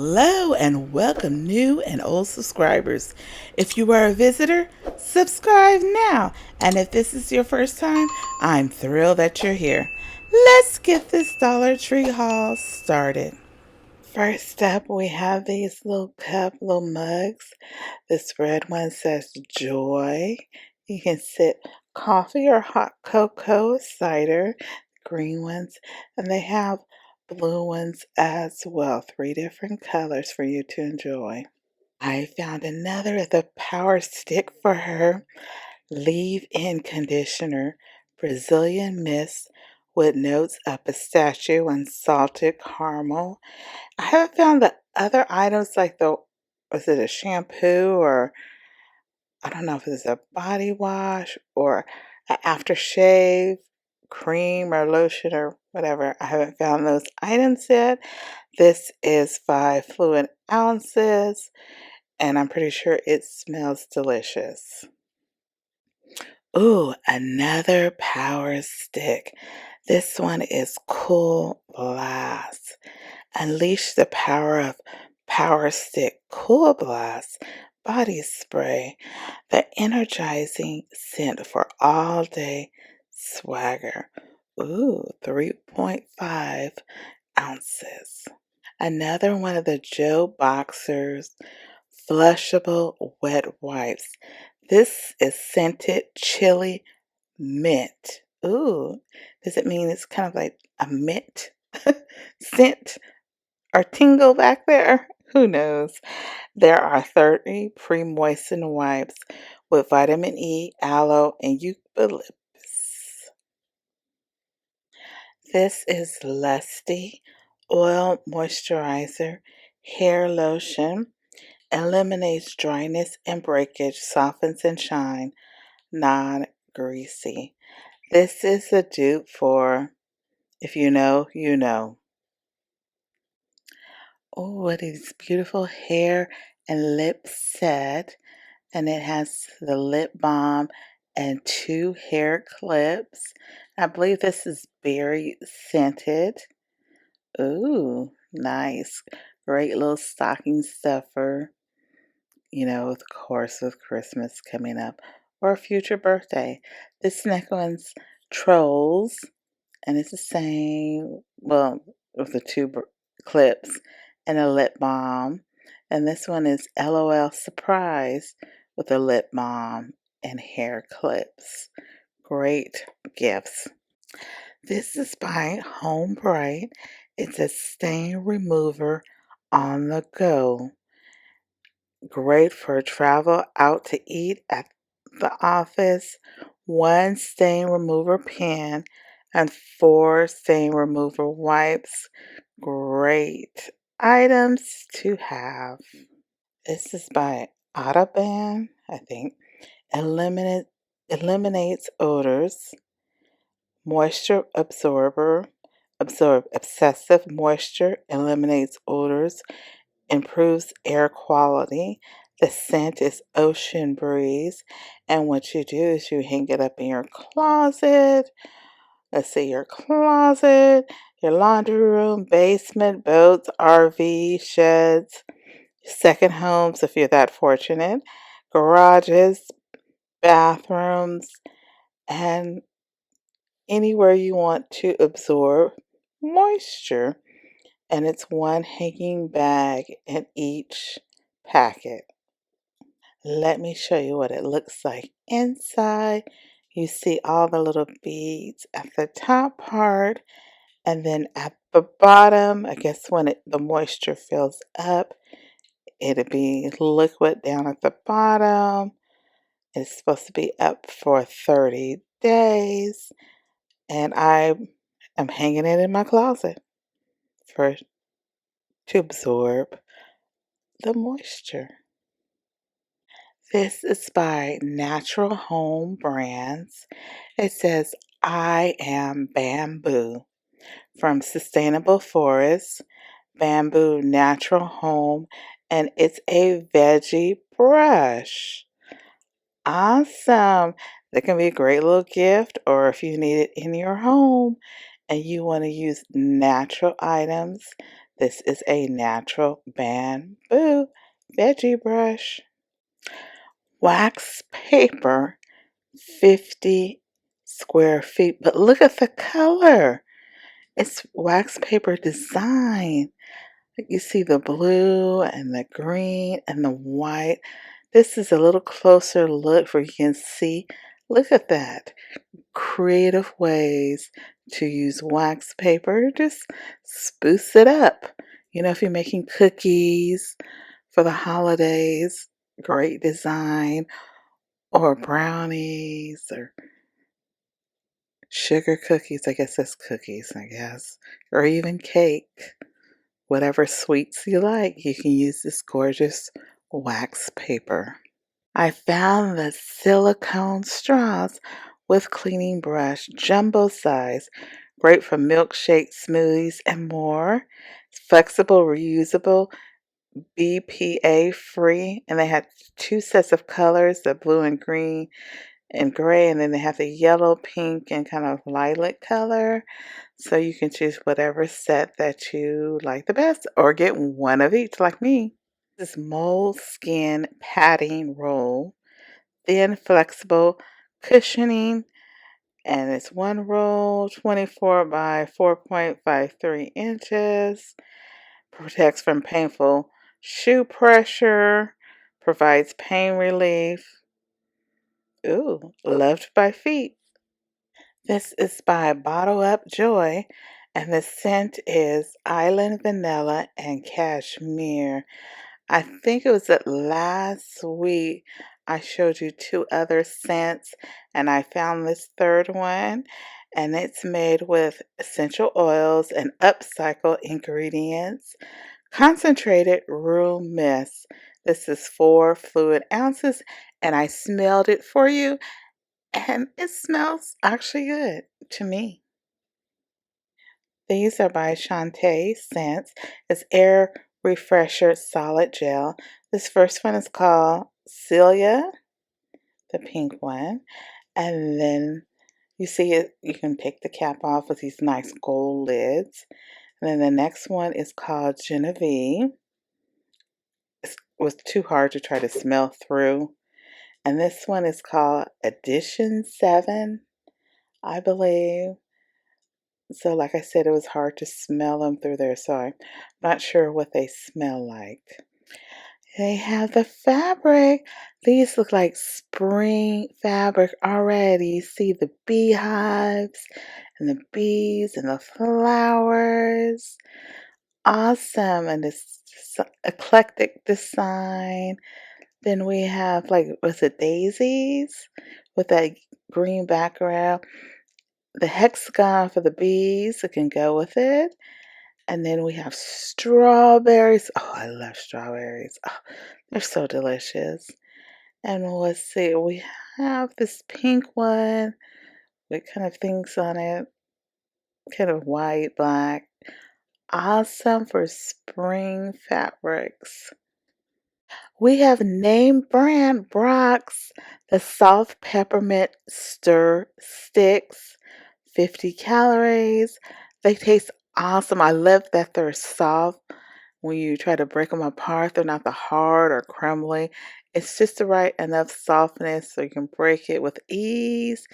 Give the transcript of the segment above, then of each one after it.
Hello and welcome new and old subscribers. If you are a visitor, subscribe now. And if this is your first time, I'm thrilled that you're here. Let's get this Dollar Tree haul started. First up, we have these little mugs. This red one says joy. You can sit coffee or hot cocoa, cider, green ones, and they have blue ones as well. 3 different colors for you to enjoy. I found another of the Power Stick for her leave-in conditioner, Brazilian mist with notes of pistachio and salted caramel. I haven't found the other items like was it a shampoo or I don't know if it's a body wash or an aftershave cream or lotion or whatever. I haven't found those items yet. This is 5 fluid ounces and I'm pretty sure it smells delicious. Ooh, another power stick. This one is Cool Blast. Unleash the power of Power Stick Cool Blast body spray, the energizing scent for all day swagger. Ooh, 3.5 ounces. Another one of the Joe Boxers flushable wet wipes. This is scented chili mint. Ooh, does it mean it's kind of like a mint scent or tingle back there? Who knows? There are 30 pre-moistened wipes with vitamin E, aloe, and eucalyptus. This is Lusty Oil Moisturizer Hair Lotion. Eliminates dryness and breakage, softens and shine, non-greasy. This is a dupe for If You Know, You Know. Oh, what is beautiful hair and lip set. And it has the lip balm and 2 hair clips. I believe this is berry scented. Ooh, nice. Great little stocking stuffer. Of course, with Christmas coming up or a future birthday. This next one's Trolls, and it's the same, well, with the 2 clips and a lip balm. And this one is LOL Surprise with a lip balm and hair clips. Great gifts. This is by Home Bright. It's a stain remover on the go. Great for travel out to eat at the office. 1 stain remover pen and 4 stain remover wipes. Great items to have. This is by Autoban, I think. Eliminates odors. Moisture absorb excessive moisture, eliminates odors, improves air quality. The scent is Ocean Breeze. And what you do is you hang it up in your closet. Let's see, your closet, your laundry room, basement, boats, RV, sheds, second homes if you're that fortunate, garages, bathrooms, and anywhere you want to absorb moisture. And it's 1 hanging bag in each packet. Let me show you what it looks like inside. You see all the little beads at the top part, and then at the bottom, I guess when the moisture fills up, it'll be liquid down at the bottom. It's supposed to be up for 30 days, and I am hanging it in my closet for to absorb the moisture. This is by Natural Home Brands. It says, I am bamboo. From Sustainable Forests, Bamboo Natural Home, and it's a veggie brush. Awesome. That can be a great little gift, or if you need it in your home and you want to use natural items This is a natural bamboo veggie brush. Wax paper, 50 square feet. But look at the color. It's wax paper design. You see the blue and the green and the white. This is a little closer look where you can see. Look at that. Creative ways to use wax paper. Just spruce it up. If you're making cookies for the holidays, great design, or brownies, or sugar cookies. I guess that's cookies, I guess. Or even cake. Whatever sweets you like, you can use this gorgeous wax paper. I found the silicone straws with cleaning brush, jumbo size, great for milkshake, smoothies, and more. It's flexible, reusable, BPA free, and they had two sets of colors, the blue and green and gray, and then they have the yellow, pink, and kind of lilac color. So you can choose whatever set that you like the best, or get one of each like me. This moleskin padding roll, thin, flexible cushioning, and it's one roll, 24 by 4.53 inches, protects from painful shoe pressure, provides pain relief. Ooh, loved by feet. This is by Bottle Up Joy, and the scent is Island Vanilla and Cashmere. I think it was that last week I showed you two other scents, and I found this third one, and it's made with essential oils and upcycled ingredients. Concentrated room mist. This is 4 fluid ounces, and I smelled it for you, and it smells actually good to me. These are by Shantae Scents. It's Air Refresher Solid Gel. This first one is called Celia, the pink one. And then you see it, you can take the cap off with these nice gold lids. And then the next one is called Genevieve. It was too hard to try to smell through. And this one is called Edition 7, I believe. So like I said, it was hard to smell them through there, so I'm not sure what they smell like. They have the fabric. These look like spring fabric already. You see the beehives and the bees and the flowers. Awesome. And this eclectic design. Then we have, like, was it daisies with that green background? The hexagon for the bees, it can go with it. And then we have strawberries. Oh, I love strawberries. Oh, they're so delicious. And let's see, we have this pink one with kind of things on it, kind of white, black. Awesome for spring fabrics. We have name brand Brock's, the soft peppermint stir sticks, 50 calories. They taste awesome. I love that they're soft. When you try to break them apart, they're not the hard or crumbly. It's just the right enough softness so you can break it with ease.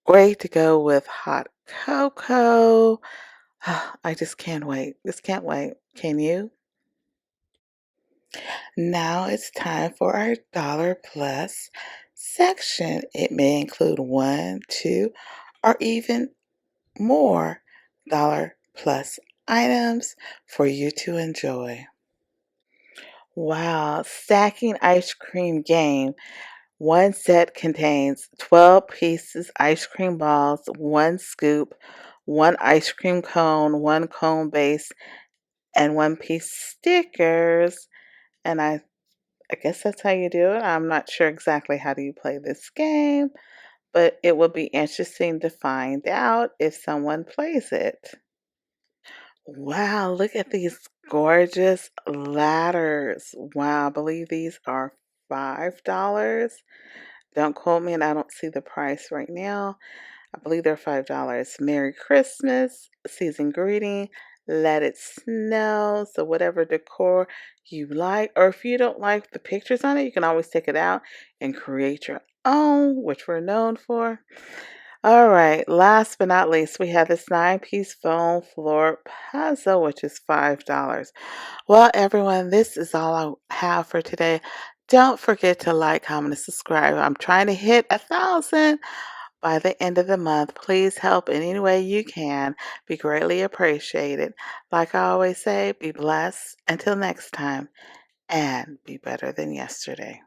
Great to go with hot cocoa. I just can't wait. Just can't wait. Can you? Now it's time for our dollar plus section. It may include one, two, or even more dollar plus items for you to enjoy. Wow, stacking ice cream game. One set contains 12 pieces ice cream balls, one scoop, one ice cream cone, one cone base, and one piece stickers. And I guess that's how you do it. I'm not sure exactly how do you play this game, but it will be interesting to find out if someone plays it. Wow, look at these gorgeous ladders. Wow, I believe these are $5. Don't quote me, and I don't see the price right now. I believe they're $5. Merry Christmas, season greeting. let it snow. So whatever decor you like, or if you don't like the pictures on it, you can always take it out and create your own, which we're known for. All right, last but not least, we have this 9-piece foam floor puzzle, which is $5. Well, everyone, this is all I have for today. Don't forget to like, comment, and subscribe. I'm trying to hit 1,000 by the end of the month. Please help in any way you can. Be greatly appreciated. Like I always say, be blessed until next time, and be better than yesterday.